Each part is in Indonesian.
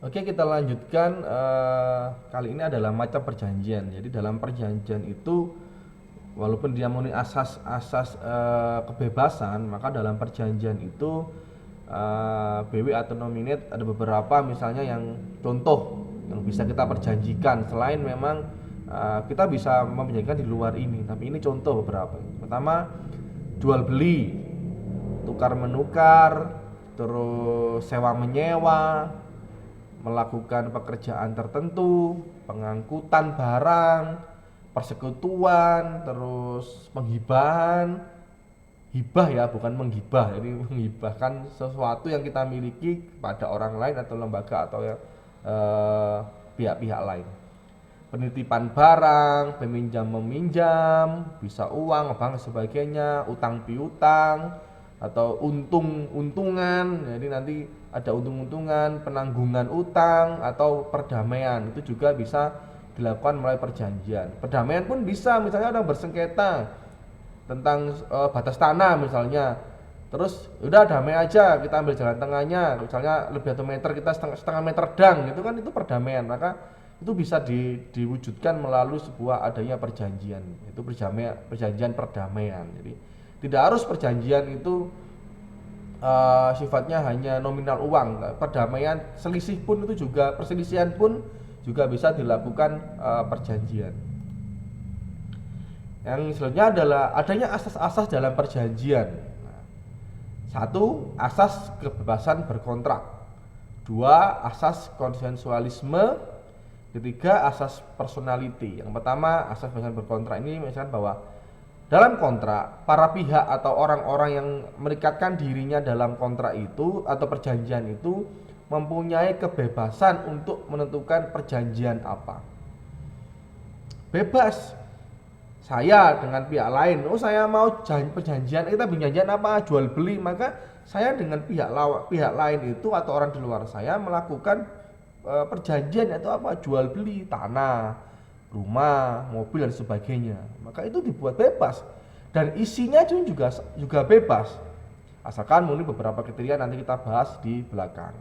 Oke, kita lanjutkan. Kali ini adalah macam perjanjian. Jadi dalam perjanjian itu, walaupun dia memenuhi asas-asas kebebasan, maka dalam perjanjian itu BW atau nominate ada beberapa misalnya yang contoh yang bisa kita perjanjikan. Selain memang kita bisa memperjanjikan di luar ini, tapi ini contoh beberapa. Pertama, jual beli, tukar menukar, terus sewa menyewa, melakukan pekerjaan tertentu, pengangkutan barang, persekutuan, terus penghibahan. Hibah ya, bukan menggibah. Jadi menghibahkan sesuatu yang kita miliki kepada orang lain atau lembaga atau ya, pihak-pihak lain. Penitipan barang, peminjam meminjam, bisa uang, bank sebagainya, utang piutang atau untung-untungan. Jadi nanti ada untung-untungan, penanggungan utang atau perdamaian. Itu juga bisa dilakukan melalui perjanjian. Perdamaian pun bisa, misalnya orang bersengketa tentang batas tanah misalnya, terus udah damai aja, kita ambil jalan tengahnya, misalnya lebih 1 meter, kita setengah meter dang, itu kan itu perdamaian. Maka itu bisa diwujudkan melalui sebuah adanya perjanjian, itu perjanjian perdamaian. Jadi tidak harus perjanjian itu sifatnya hanya nominal uang. Perdamaian selisih pun itu juga, perselisihan pun juga bisa dilakukan perjanjian. Yang selanjutnya adalah adanya asas-asas dalam perjanjian. Satu, asas kebebasan berkontrak. Dua, asas konsensualisme. Ketiga, asas personality. Yang pertama, asas kebebasan berkontrak ini misalkan bahwa dalam kontrak, para pihak atau orang-orang yang merikatkan dirinya dalam kontrak itu atau perjanjian itu mempunyai kebebasan untuk menentukan perjanjian apa. Bebas. Saya dengan pihak lain, saya mau perjanjian, kita perjanjian apa, jual beli, maka saya dengan pihak lain itu atau orang di luar saya melakukan perjanjian itu apa, jual beli tanah, rumah, mobil dan sebagainya. Maka itu dibuat bebas dan isinya juga bebas, asalkan memenuhi beberapa kriteria, nanti kita bahas di belakang.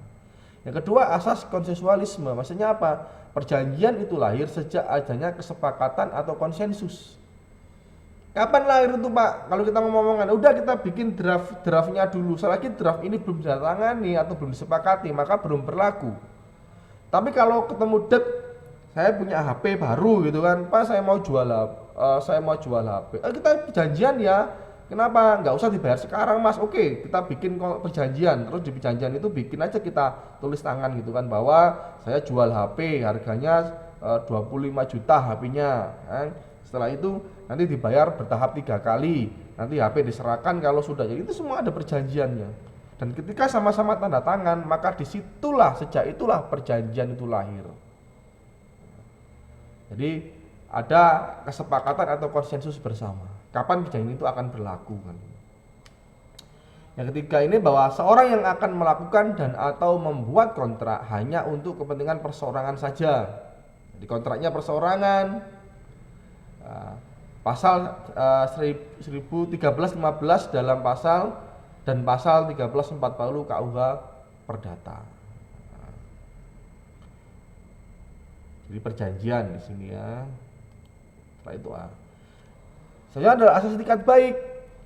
Yang kedua, asas konsensualisme. Maksudnya apa? Perjanjian itu lahir sejak adanya kesepakatan atau konsensus. Kapan lahir itu Pak? Kalau kita ngomong-ngomongan, udah kita bikin draftnya dulu. Selagi draft ini belum ditandatangani atau belum disepakati, maka belum berlaku. Tapi kalau ketemu saya punya HP baru gitu kan, Pak saya mau jual HP. Kita perjanjian ya. Kenapa? Nggak usah dibayar sekarang Mas. Oke, kita bikin perjanjian. Terus di perjanjian itu bikin aja kita tulis tangan gitu kan, bahwa saya jual HP, harganya 25 juta HP-nya. Setelah itu nanti dibayar bertahap 3 kali. Nanti HP diserahkan kalau sudah. Jadi itu semua ada perjanjiannya. Dan ketika sama-sama tanda tangan, maka sejak itulah perjanjian itu lahir. Jadi ada kesepakatan atau konsensus bersama. Kapan perjanjian itu akan berlaku kan? Yang ketiga ini bahwa seorang yang akan melakukan dan atau membuat kontrak hanya untuk kepentingan perseorangan saja. Jadi kontraknya perseorangan. Pasal 1315 dalam pasal 1340 KUH Perdata. Jadi perjanjian di sini ya. Setelah itu selanjutnya adalah asas etikat baik.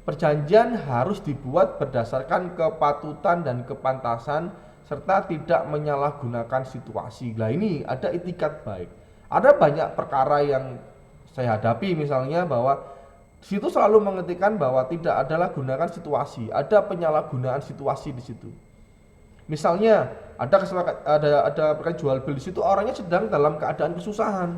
Perjanjian harus dibuat berdasarkan kepatutan dan kepantasan serta tidak menyalahgunakan situasi. Nah ini ada etikat baik. Ada banyak perkara yang saya hadapi, misalnya bahwa situ selalu mengetikkan bahwa tidak adalah gunakan situasi, ada penyalahgunaan situasi di situ. Misalnya ada perkara jual beli, situ orangnya sedang dalam keadaan kesusahan,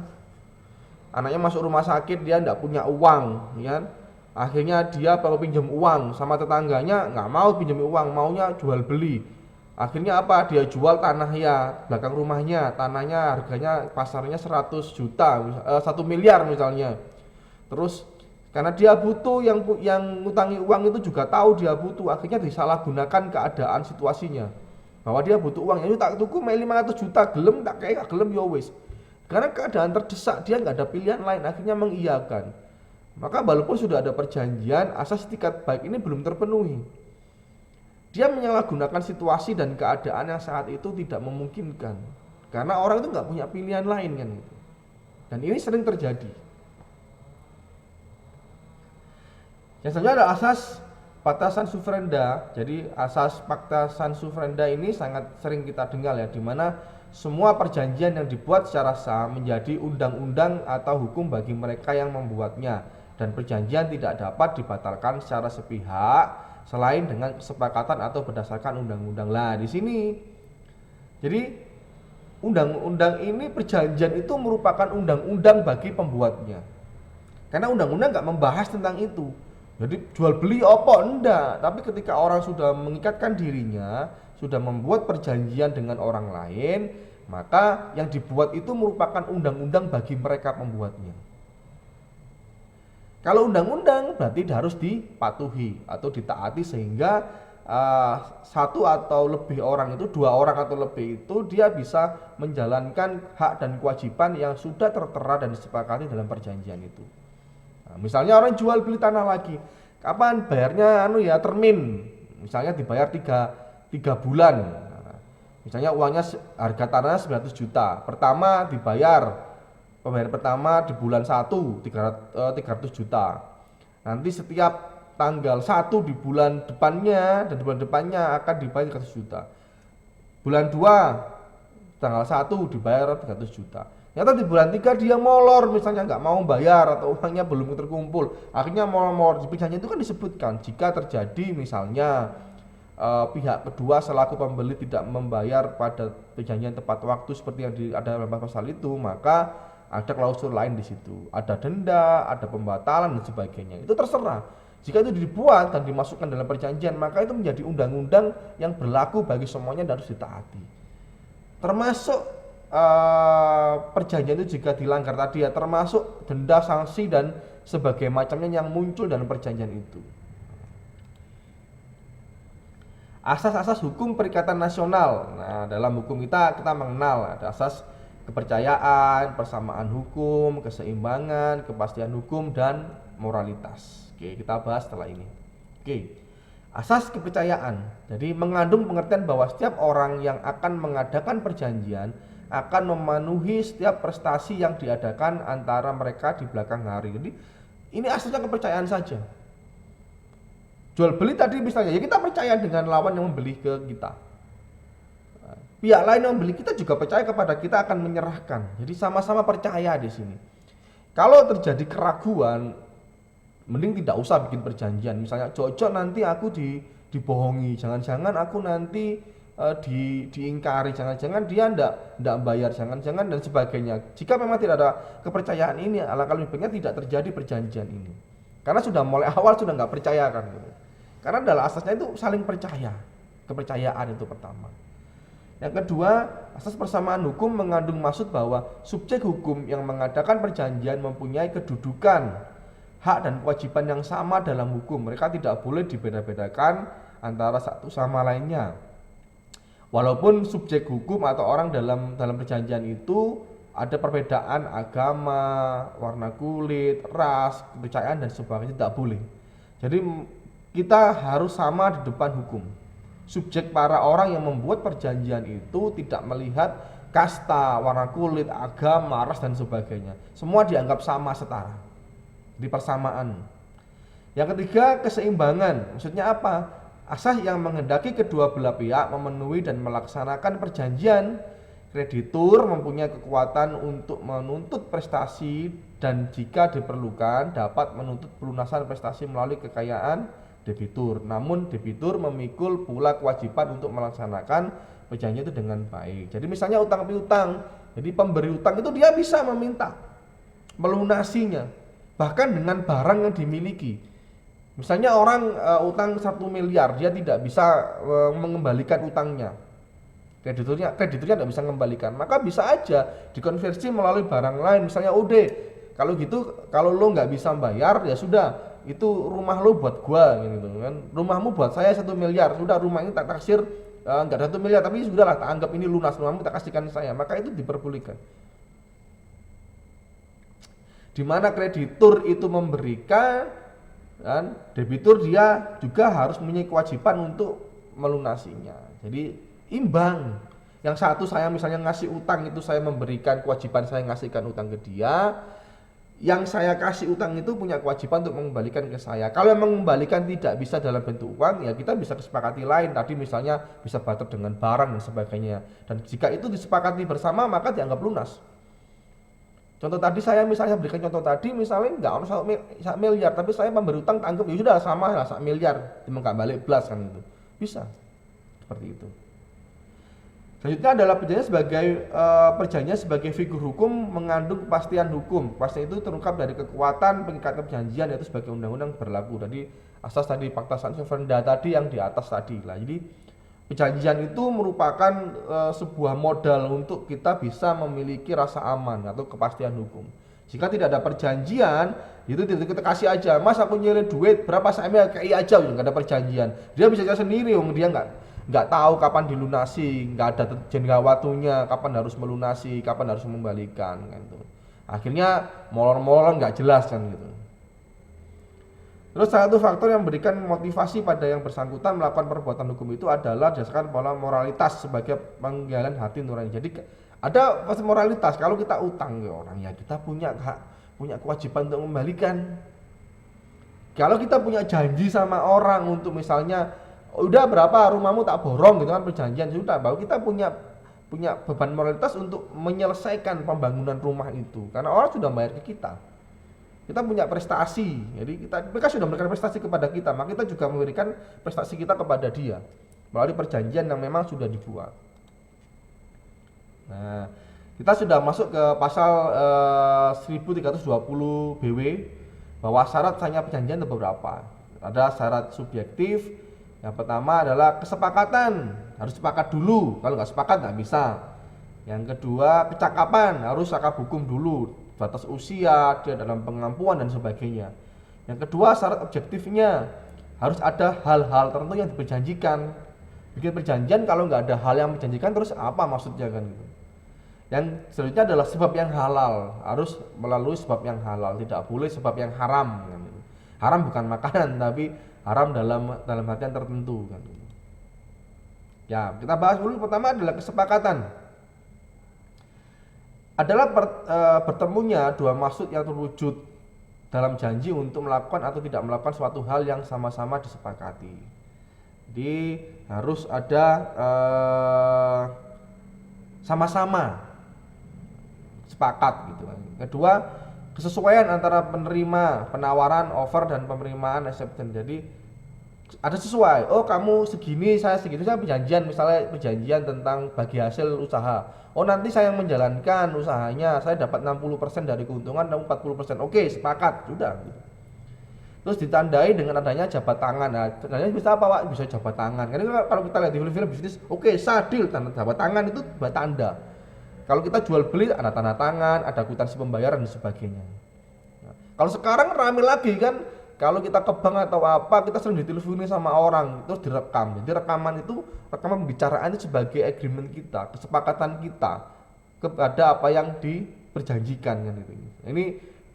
anaknya masuk rumah sakit, dia tidak punya uang, ya. Akhirnya dia mau pinjam uang sama tetangganya, nggak mau pinjam uang, maunya jual beli. Akhirnya apa? Dia jual tanahnya, belakang rumahnya, tanahnya harganya pasarnya 100 juta, 1 miliar misalnya. Terus karena dia butuh, yang ngutangi uang itu juga tahu dia butuh, akhirnya disalahgunakan keadaan situasinya. Bahwa dia butuh uang, ya tak tuku 500 juta, gelem tak kayak gelem ya wis. Karena keadaan terdesak, dia nggak ada pilihan lain, akhirnya mengiyakan. Maka walaupun sudah ada perjanjian, asas etikat baik ini belum terpenuhi. Dia menyalahgunakan situasi dan keadaan yang saat itu tidak memungkinkan. Karena orang itu nggak punya pilihan lain kan gitu. Dan ini sering terjadi. Yang selanjutnya ada asas batasan suverenda. Jadi asas batasan suverenda ini sangat sering kita dengar ya, di mana semua perjanjian yang dibuat secara sah menjadi undang-undang atau hukum bagi mereka yang membuatnya, dan perjanjian tidak dapat dibatalkan secara sepihak selain dengan kesepakatan atau berdasarkan undang-undang. Lah di sini, jadi undang-undang ini, perjanjian itu merupakan undang-undang bagi pembuatnya. Karena undang-undang nggak membahas tentang itu. Jadi jual beli apa enggak, tapi ketika orang sudah mengikatkan dirinya, sudah membuat perjanjian dengan orang lain, maka yang dibuat itu merupakan undang-undang bagi mereka pembuatnya. Kalau undang-undang berarti harus dipatuhi atau ditaati, sehingga satu atau lebih orang itu, dua orang atau lebih itu, dia bisa menjalankan hak dan kewajiban yang sudah tertera dan disepakati dalam perjanjian itu. Nah, misalnya orang jual beli tanah lagi, kapan bayarnya termin, misalnya dibayar 3 bulan. Nah, misalnya uangnya, harga tanahnya 900 juta, pertama dibayar, pembayaran pertama di bulan 1 300 juta, nanti setiap tanggal 1 di bulan depannya dan di bulan depannya akan dibayar 300 juta, bulan 2 tanggal 1 dibayar 300 juta. Ternyata di bulan 3 dia molor, misalnya nggak mau bayar atau uangnya belum terkumpul, akhirnya molor. Di perjanjian itu kan disebutkan jika terjadi misalnya pihak kedua selaku pembeli tidak membayar pada perjanjian tepat waktu seperti yang ada dalam pasal itu, maka ada klausul lain di situ, ada denda, ada pembatalan dan sebagainya. Itu terserah. Jika itu dibuat dan dimasukkan dalam perjanjian, maka itu menjadi undang-undang yang berlaku bagi semuanya dan harus ditaati. Termasuk perjanjian itu jika dilanggar tadi ya, termasuk denda, sanksi dan sebagainya macamnya yang muncul dalam perjanjian itu. Asas-asas hukum perikatan nasional. Nah, dalam hukum kita mengenal ada asas kepercayaan, persamaan hukum, keseimbangan, kepastian hukum, dan moralitas. Oke, kita bahas setelah ini. Oke. Asas kepercayaan. Jadi mengandung pengertian bahwa setiap orang yang akan mengadakan perjanjian akan memenuhi setiap prestasi yang diadakan antara mereka di belakang hari. Jadi ini asasnya kepercayaan saja. Jual beli tadi misalnya, ya kita percaya dengan lawan yang membeli ke kita. Pihak lain yang membeli kita juga percaya kepada kita akan menyerahkan. Jadi sama-sama percaya di sini. Kalau terjadi keraguan, mending tidak usah bikin perjanjian. Misalnya, cocok nanti aku dibohongi, jangan-jangan aku nanti diingkari, jangan-jangan dia ndak bayar, jangan-jangan dan sebagainya. Jika memang tidak ada kepercayaan ini, alangkah lebih baiknya tidak terjadi perjanjian ini. Karena sudah mulai awal sudah nggak percaya kan. Karena dalam asasnya itu saling percaya, kepercayaan itu pertama. Yang kedua, asas persamaan hukum mengandung maksud bahwa subjek hukum yang mengadakan perjanjian mempunyai kedudukan, hak dan kewajiban yang sama dalam hukum. Mereka tidak boleh dibeda-bedakan antara satu sama lainnya. Walaupun subjek hukum atau orang dalam perjanjian itu ada perbedaan agama, warna kulit, ras, kepercayaan dan sebagainya, tidak boleh. Jadi kita harus sama di depan hukum. Subjek para orang yang membuat perjanjian itu tidak melihat kasta, warna kulit, agama, ras dan sebagainya. Semua dianggap sama, setara. Di persamaan. Yang ketiga, keseimbangan. Maksudnya apa? Asas yang menghendaki kedua belah pihak memenuhi dan melaksanakan perjanjian. Kreditur mempunyai kekuatan untuk menuntut prestasi dan jika diperlukan dapat menuntut pelunasan prestasi melalui kekayaan debitur. Namun debitur memikul pula kewajiban untuk melaksanakan perjanjian itu dengan baik. Jadi misalnya utang piutang, jadi pemberi utang itu dia bisa meminta melunasinya bahkan dengan barang yang dimiliki. Misalnya orang utang 1 miliar, dia tidak bisa mengembalikan utangnya. Krediturnya tidak bisa mengembalikan, maka bisa aja dikonversi melalui barang lain. Misalnya kalau gitu, kalau lo nggak bisa bayar ya sudah, itu rumah lo buat gua gitu kan, rumahmu buat saya 1 miliar, sudah rumah ini tak taksir nggak 1 miliar, tapi sudahlah tak anggap ini lunas, rumahmu tak kasihkan saya, maka itu diperbolehkan. Dimana kreditur itu memberikan dan debitur dia juga harus mempunyai kewajiban untuk melunasinya. Jadi imbang. Yang satu saya misalnya ngasih utang itu saya memberikan kewajiban saya ngasihkan utang ke dia. Yang saya kasih utang itu punya kewajiban untuk mengembalikan ke saya. Kalau yang mengembalikan tidak bisa dalam bentuk uang, ya kita bisa kesepakati lain. Tadi misalnya bisa barter dengan barang dan sebagainya. Dan jika itu disepakati bersama maka dianggap lunas. Contoh tadi saya misalnya berikan contoh tadi misalnya nggak harus 1 miliar, tapi saya memberi utang anggap ya sudah sama lah 1 miliar, dimengkak balik belas kan itu. Bisa. Seperti itu. Selanjutnya adalah perjanjian sebagai figur hukum mengandung kepastian hukum. Kepastian itu terungkap dari kekuatan pengikat perjanjian yaitu sebagai undang-undang berlaku. Tadi asas tadi fakta sovereignty tadi yang di atas tadi lah. Jadi perjanjian itu merupakan sebuah modal untuk kita bisa memiliki rasa aman atau kepastian hukum. Jika tidak ada perjanjian, itu tidak kita kasih aja. Mas aku nyilin duit berapa saya kayak aja, nggak ada perjanjian. Dia bisa jalan sendiri, dia nggak tahu kapan dilunasi, nggak ada jangka waktunya, kapan harus melunasi, kapan harus mengembalikan kan itu. Akhirnya molor-molor nggak jelas kan gitu. Terus satu faktor yang memberikan motivasi pada yang bersangkutan melakukan perbuatan hukum itu adalah berdasarkan pola moralitas sebagai panggilan hati nurani. Jadi ada moralitas, kalau kita utang ke orang ya kita punya hak, punya kewajiban untuk mengembalikan. Kalau kita punya janji sama orang untuk misalnya udah berapa rumahmu tak borong gitu kan, perjanjian sudah, bahwa kita punya beban moralitas untuk menyelesaikan pembangunan rumah itu karena orang sudah bayar ke kita punya prestasi, jadi mereka sudah memberikan prestasi kepada kita, maka kita juga memberikan prestasi kita kepada dia melalui perjanjian yang memang sudah dibuat. Nah, kita sudah masuk ke pasal 1320 BW bahwa syarat sahnya perjanjian ada beberapa. Ada syarat subjektif. Yang pertama adalah kesepakatan, harus sepakat dulu, kalau nggak sepakat nggak bisa. Yang kedua, kecakapan, harus cakap hukum dulu, batas usia, dia dalam pengampuan dan sebagainya. Yang kedua, syarat objektifnya, harus ada hal-hal tertentu yang diperjanjikan. Bikin perjanjian kalau nggak ada hal yang menjanjikan terus apa maksudnya kan gitu. Yang selanjutnya adalah sebab yang halal, harus melalui sebab yang halal, tidak boleh sebab yang haram kan gitu. Haram bukan makanan tapi haram dalam artian tertentu kan. Ya, kita bahas dulu. Pertama adalah kesepakatan. Adalah bertemunya dua maksud yang terwujud dalam janji untuk melakukan atau tidak melakukan suatu hal yang sama-sama disepakati. Jadi harus ada sama-sama sepakat gitu kan. Kedua, kesesuaian antara penerima penawaran, offer dan penerimaan acceptance. Jadi ada sesuai. Oh, kamu segini, saya segitu. Saya perjanjian, misalnya perjanjian tentang bagi hasil usaha. Oh, nanti saya yang menjalankan usahanya, saya dapat 60% dari keuntungan, kamu 40%. Oke, sepakat, sudah. Terus ditandai dengan adanya jabat tangan. Nah, sebenarnya bisa apa, Pak? Bisa jabat tangan. Karena kalau kita lihat di film-film bisnis, oke, sadil, tanda jabat tangan itu buat tanda. Kalau kita jual beli ada tanda tangan, ada kwitansi pembayaran dan sebagainya. Nah, kalau sekarang rame lagi kan, kalau kita ke bank atau apa, kita sering diteleponi sama orang, terus direkam. Jadi rekaman pembicaraan itu sebagai agreement kita, kesepakatan kita kepada apa yang diperjanjikan kan itu. Ini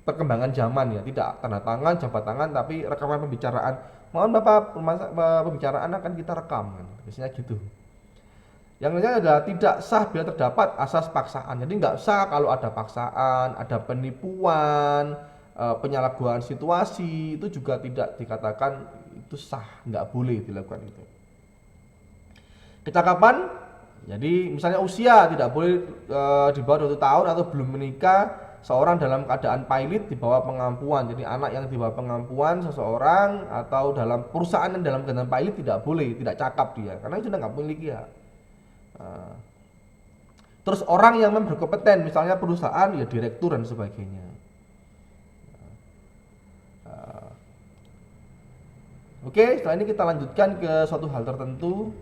perkembangan zaman ya, tidak tanda tangan, jabat tangan, tapi rekaman pembicaraan. Mohon Bapak, pembicaraan akan kita rekam kan, biasanya gitu. Yang lainnya adalah tidak sah bila terdapat asas paksaan. Jadi nggak sah kalau ada paksaan, ada penipuan, penyalahgunaan situasi, itu juga tidak dikatakan itu sah, nggak boleh dilakukan itu. Kecakapan, jadi misalnya usia tidak boleh di bawah 20 tahun atau belum menikah seorang dalam keadaan pilot di bawah pengampuan. Jadi anak yang di bawah pengampuan seseorang atau dalam perusahaan yang dalam keadaan pilot tidak boleh, tidak cakap dia, karena itu sudah nggak memiliki hak. Terus orang yang memang berkompeten, misalnya perusahaan ya direktur dan sebagainya. Oke, setelah ini kita lanjutkan ke suatu hal tertentu.